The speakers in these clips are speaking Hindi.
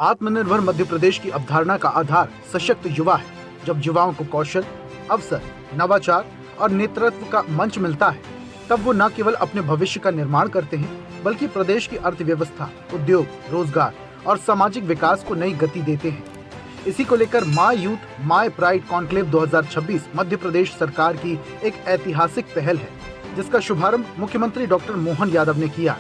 आत्मनिर्भर मध्य प्रदेश की अवधारणा का आधार सशक्त युवा है। जब युवाओं को कौशल, अवसर, नवाचार और नेतृत्व का मंच मिलता है, तब वो न केवल अपने भविष्य का निर्माण करते हैं, बल्कि प्रदेश की अर्थव्यवस्था, उद्योग, रोजगार और सामाजिक विकास को नई गति देते हैं। इसी को लेकर my youth my pride conclave 2026 Madhya Pradesh सरकार की एक ऐतिहासिक पहल है, जिसका शुभारंभ मुख्यमंत्री डॉक्टर मोहन यादव ने किया।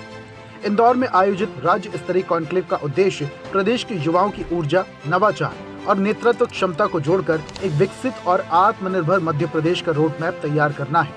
इंदौर में आयोजित राज्य स्तरीय कॉन्क्लेव का उद्देश्य प्रदेश के युवाओं की ऊर्जा, नवाचार और नेतृत्व क्षमता को जोड़कर एक विकसित और आत्मनिर्भर मध्य प्रदेश का रोड मैप तैयार करना है।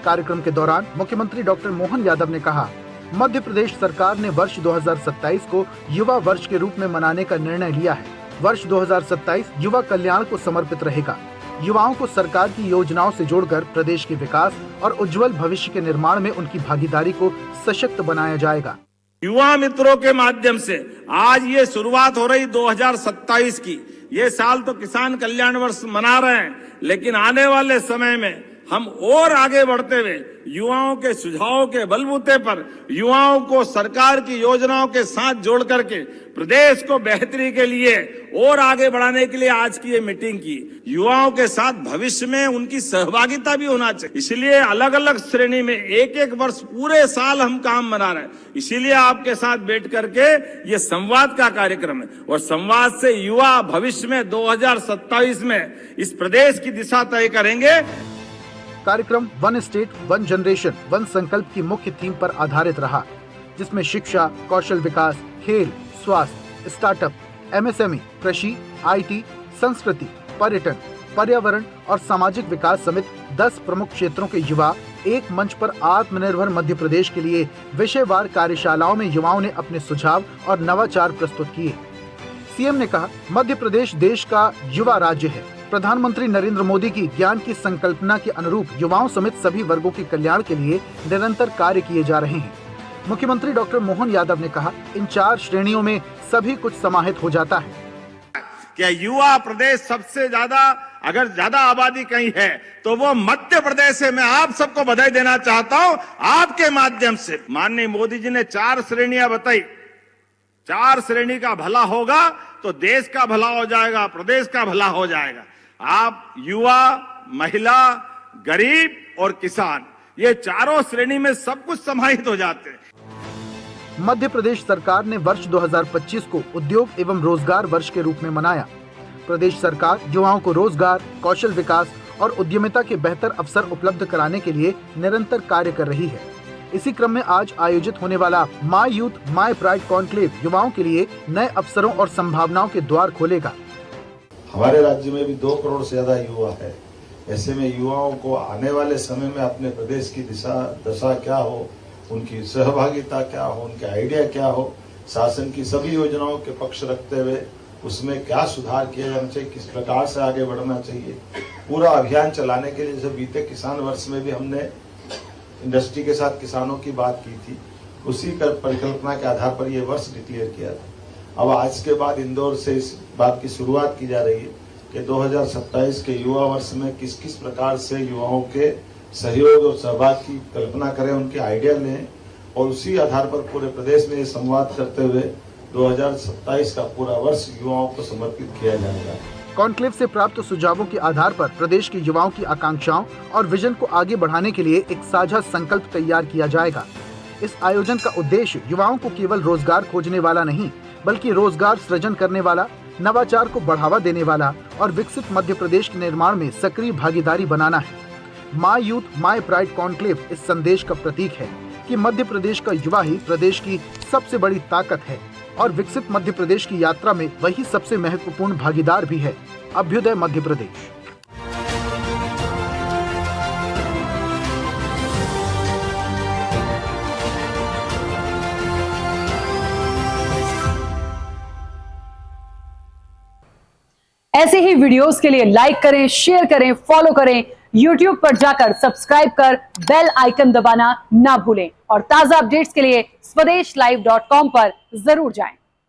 कार्यक्रम के दौरान मुख्यमंत्री डॉक्टर मोहन यादव ने कहा, मध्य प्रदेश सरकार ने वर्ष 2027 को युवा वर्ष के रूप में मनाने का निर्णय लिया है। वर्ष 2027 युवा कल्याण को समर्पित रहेगा। युवाओं को सरकार की योजनाओं से जोड़कर प्रदेश के विकास और उज्जवल भविष्य के निर्माण में उनकी भागीदारी को सशक्त बनाया जाएगा। युवा मित्रों के माध्यम से आज ये शुरुआत हो रही 2027 की। ये साल तो किसान कल्याण वर्ष मना रहे हैं, लेकिन आने वाले समय में हम और आगे बढ़ते हुए युवाओं के सुझावों के बलबूते पर युवाओं को सरकार की योजनाओं के साथ जोड़ करके प्रदेश को बेहतरी के लिए और आगे बढ़ाने के लिए आज की ये मीटिंग की। युवाओं के साथ भविष्य में उनकी सहभागिता भी होना चाहिए। इसलिए अलग अलग श्रेणी में एक एक वर्ष पूरे साल हम काम बना रहे हैं। इसीलिए आपके साथ बैठ करके ये संवाद का कार्यक्रम है, और संवाद से युवा भविष्य में 2027 में इस प्रदेश की दिशा तय करेंगे। कार्यक्रम one state one generation one संकल्प की मुख्य थीम पर आधारित रहा, जिसमें शिक्षा, कौशल विकास, खेल, स्वास्थ्य, स्टार्टअप, एमएसएमई, कृषि, आईटी, संस्कृति, पर्यटन, पर्यावरण और सामाजिक विकास समेत 10 प्रमुख क्षेत्रों के युवा एक मंच पर आत्मनिर्भर मध्य प्रदेश के लिए विषयवार कार्यशालाओं में युवाओं ने अपने सुझाव और नवाचार प्रस्तुत किए। सीएम ने कहा, मध्य प्रदेश देश का युवा राज्य है। प्रधानमंत्री नरेंद्र मोदी की ज्ञान की संकल्पना के अनुरूप युवाओं समेत सभी वर्गों के कल्याण के लिए निरंतर कार्य किए जा रहे हैं। मुख्यमंत्री डॉक्टर मोहन यादव ने कहा, इन 4 श्रेणियों में सभी कुछ समाहित हो जाता है। क्या युवा प्रदेश सबसे ज्यादा, अगर ज्यादा आबादी कहीं है तो वो मध्य प्रदेश है। मैं आप सबको बधाई देना चाहता हूं आपके माध्यम से। माननीय मोदी जी ने 4 श्रेणियां बताई। 4 श्रेणी का भला होगा तो देश का भला हो जाएगा, प्रदेश का भला हो जाएगा। आप युवा, महिला, गरीब और किसान, ये चारों श्रेणी में सब कुछ समाहित हो जाते हैं। मध्य प्रदेश सरकार ने वर्ष 2025 को उद्योग एवं रोजगार वर्ष के रूप में मनाया। प्रदेश सरकार युवाओं को रोजगार, कौशल विकास और उद्यमिता के बेहतर अवसर उपलब्ध कराने के लिए निरंतर कार्य कर रही है। इसी क्रम में आज आयोजित होने वाला my youth my pride conclave युवाओं के लिए नए अवसरों और संभावनाओं के द्वार खोलेगा। हमारे राज्य में भी 2 करोड़ से ज्यादा युवा है। ऐसे में युवाओं को आने वाले समय में अपने प्रदेश की दशा क्या हो, उनकी सहभागिता क्या हो, उनके आइडिया क्या हो, शासन की सभी योजनाओं के पक्ष रखते हुए उसमें क्या सुधार किया जाना चाहिए, किस प्रकार से आगे बढ़ना चाहिए, पूरा अभियान चलाने के लिए। जैसे बीते किसान वर्ष में भी हमने इंडस्ट्री के साथ किसानों की बात की थी, उसी परिकल्पना के आधार पर यह वर्ष डिक्लेयर किया था। अब आज के बाद इंदौर से इस बात की शुरुआत की जा रही है कि 2027 के युवा वर्ष में किस किस प्रकार से युवाओं के सहयोग और सहभाग की कल्पना करें, उनके आइडिया लें, और उसी आधार पर पूरे प्रदेश में ये संवाद करते हुए 2027 का पूरा वर्ष युवाओं को समर्पित किया जाएगा। कॉन्क्लेव से प्राप्त सुझावों के आधार पर प्रदेश के युवाओं की आकांक्षाओं और विजन को आगे बढ़ाने के लिए एक साझा संकल्प तैयार किया जाएगा। इस आयोजन का उद्देश्य युवाओं को केवल रोजगार खोजने वाला नहीं, बल्कि रोजगार सृजन करने वाला, नवाचार को बढ़ावा देने वाला और विकसित मध्य प्रदेश के निर्माण में सक्रिय भागीदारी बनाना है। My youth my pride conclave इस संदेश का प्रतीक है कि मध्य प्रदेश का युवा ही प्रदेश की सबसे बड़ी ताकत है, और विकसित मध्य प्रदेश की यात्रा में वही सबसे महत्वपूर्ण भागीदार भी है। अभ्युदय मध्य प्रदेश। ऐसे ही वीडियोस के लिए लाइक करें, शेयर करें, फॉलो करें। YouTube पर जाकर सब्सक्राइब कर बेल आइकन दबाना ना भूलें, और ताजा अपडेट्स के लिए SwadeshLive.com पर जरूर जाएं।